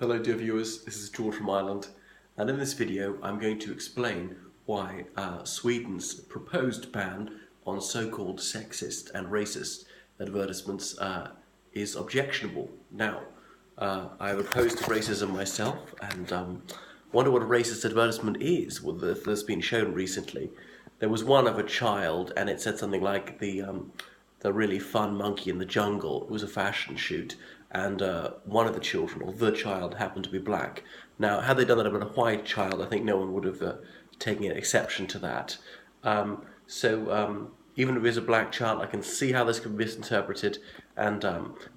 Hello dear viewers, this is George from Ireland, and in this video I'm going to explain why Sweden's proposed ban on so-called sexist and racist advertisements is objectionable. Now, I'm opposed to racism myself and wonder what a racist advertisement is that's been shown recently. There was one of a child and it said something like the really fun monkey in the jungle. It was a fashion shoot, and one of the children, or the child, happened to be black. Now, had they done that about a white child, I think no one would have taken an exception to that. Even if it is a black child, I can see how this can be misinterpreted, and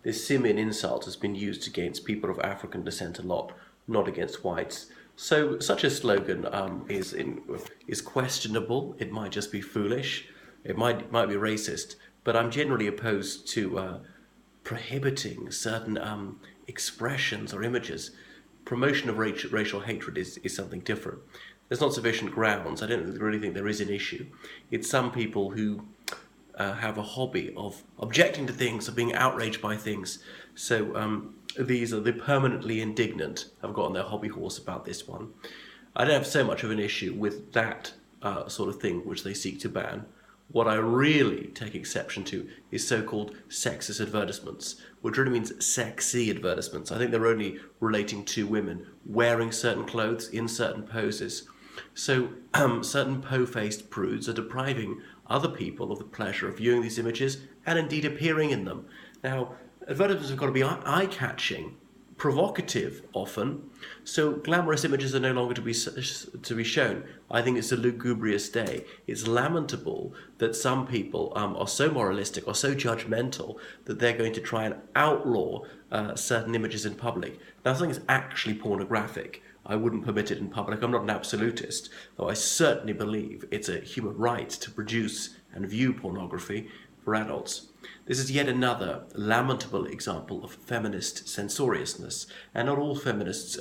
this simian insult has been used against people of African descent a lot, not against whites. So such a slogan is questionable. It might just be foolish. It might be racist. But I'm generally opposed to prohibiting certain expressions or images. Promotion of racial hatred is something different. There's not sufficient grounds. I don't really think there is an issue. It's some people who have a hobby of objecting to things, of being outraged by things. So these are the permanently indignant have got on their hobby horse about this one. I don't have so much of an issue with that sort of thing which they seek to ban. What I really take exception to is so-called sexist advertisements, which really means sexy advertisements. I think they're only relating to women wearing certain clothes in certain poses. So certain po-faced prudes are depriving other people of the pleasure of viewing these images and indeed appearing in them. Now, advertisements have got to be eye-catching, provocative often, so glamorous images are no longer to be shown. I think it's a lugubrious day. It's lamentable that some people are so moralistic or so judgmental that they're going to try and outlaw certain images in public. Now, if something is actually pornographic, I wouldn't permit it in public. I'm not an absolutist, though I certainly believe it's a human right to produce and view pornography for adults. This is yet another lamentable example of feminist censoriousness, and not all feminists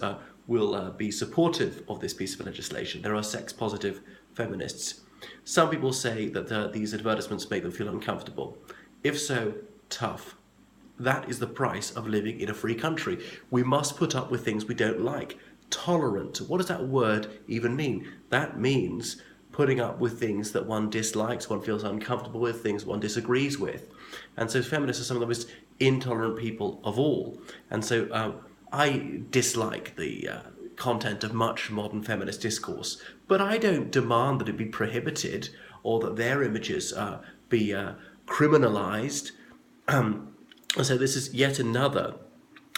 will be supportive of this piece of legislation. There are sex-positive feminists. Some people say that these advertisements make them feel uncomfortable. If so, tough. That is the price of living in a free country. We must put up with things we don't like. Tolerant. What does that word even mean? That means putting up with things that one dislikes, one feels uncomfortable with, things one disagrees with. And so feminists are some of the most intolerant people of all. And so I dislike the content of much modern feminist discourse, but I don't demand that it be prohibited or that their images be criminalized. So this is yet another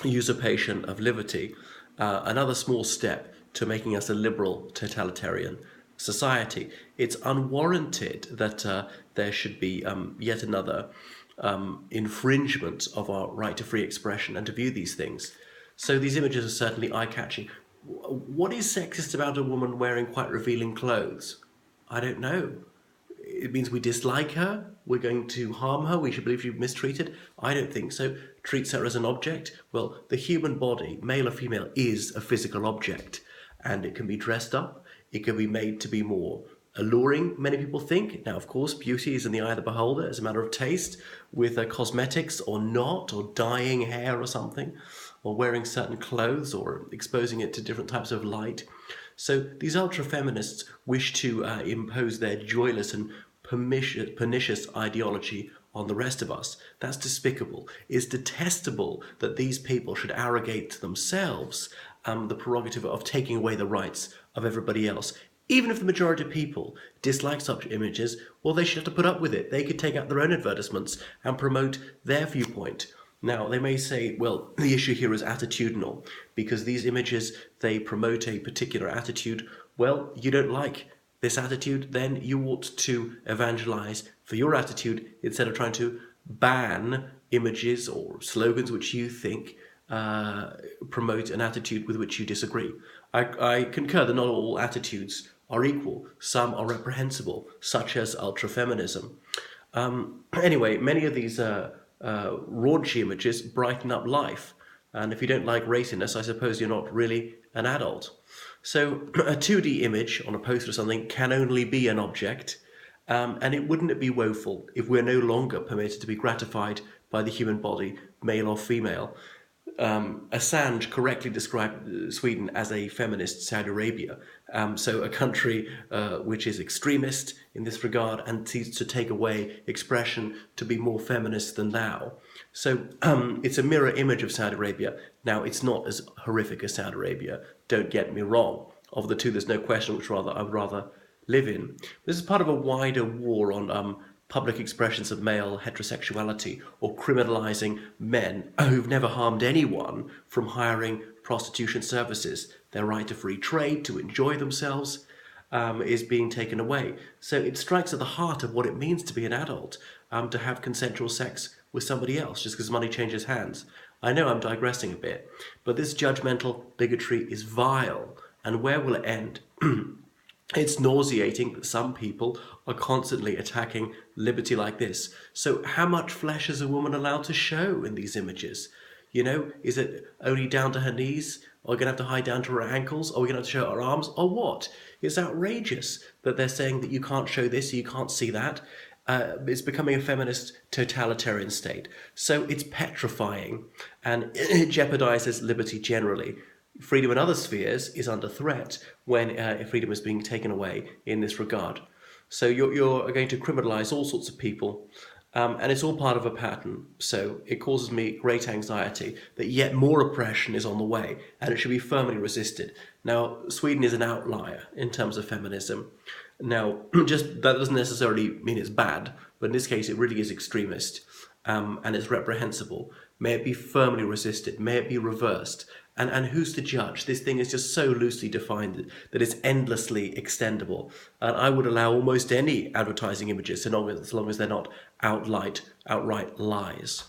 usurpation of liberty, another small step to making us a liberal totalitarian society. It's unwarranted that there should be yet another infringement of our right to free expression and to view these things. So these images are certainly eye-catching. What is sexist about a woman wearing quite revealing clothes? I don't know. It means we dislike her, we're going to harm her, we should believe she's mistreated? I don't think so. Treats her as an object? Well, the human body, male or female, is a physical object, and it can be dressed up. It can be made to be more alluring, many people think. Now, of course, beauty is in the eye of the beholder as a matter of taste, with cosmetics or not, or dyeing hair or something, or wearing certain clothes, or exposing it to different types of light. So these ultra-feminists wish to impose their joyless and pernicious ideology on the rest of us. That's despicable. It's detestable that these people should arrogate to themselves the prerogative of taking away the rights of everybody else. Even if the majority of people dislike such images, well, they should have to put up with it. They could take out their own advertisements and promote their viewpoint. Now, they may say, well, the issue here is attitudinal, because these images, they promote a particular attitude. Well, you don't like this attitude, then you ought to evangelize for your attitude instead of trying to ban images or slogans which you think promote an attitude with which you disagree. I concur that not all attitudes are equal. Some are reprehensible, such as ultra-feminism. Anyway, many of these raunchy images brighten up life. And if you don't like raciness, I suppose you're not really an adult. So a 2D image on a poster or something can only be an object. And wouldn't it be woeful if we're no longer permitted to be gratified by the human body, male or female? Assange correctly described Sweden as a feminist Saudi Arabia. So a country which is extremist in this regard and seeks to take away expression to be more feminist than thou. So it's a mirror image of Saudi Arabia. Now, it's not as horrific as Saudi Arabia, don't get me wrong. Of the two, there's no question which I would rather live in. This is part of a wider war on public expressions of male heterosexuality, or criminalising men who've never harmed anyone from hiring prostitution services. Their right to free trade, to enjoy themselves, is being taken away. So it strikes at the heart of what it means to be an adult, to have consensual sex with somebody else just because money changes hands. I know I'm digressing a bit, but this judgmental bigotry is vile. And where will it end? It's nauseating that some people are constantly attacking liberty like this. So how much flesh is a woman allowed to show in these images? You know, is it only down to her knees? Are we going to have to hide down to her ankles? Are we going to have to show her arms? Or what? It's outrageous that they're saying that you can't show this, you can't see that. It's becoming a feminist totalitarian state. So it's petrifying, and it jeopardizes liberty generally. Freedom in other spheres is under threat when freedom is being taken away in this regard. So you're going to criminalize all sorts of people, and it's all part of a pattern. So it causes me great anxiety that yet more oppression is on the way, and it should be firmly resisted. Now, Sweden is an outlier in terms of feminism. Now, just that doesn't necessarily mean it's bad, but in this case it really is extremist, and it's reprehensible. May it be firmly resisted, may it be reversed. And who's to judge? This thing is just so loosely defined that it's endlessly extendable. And I would allow almost any advertising images as long as they're not outright lies.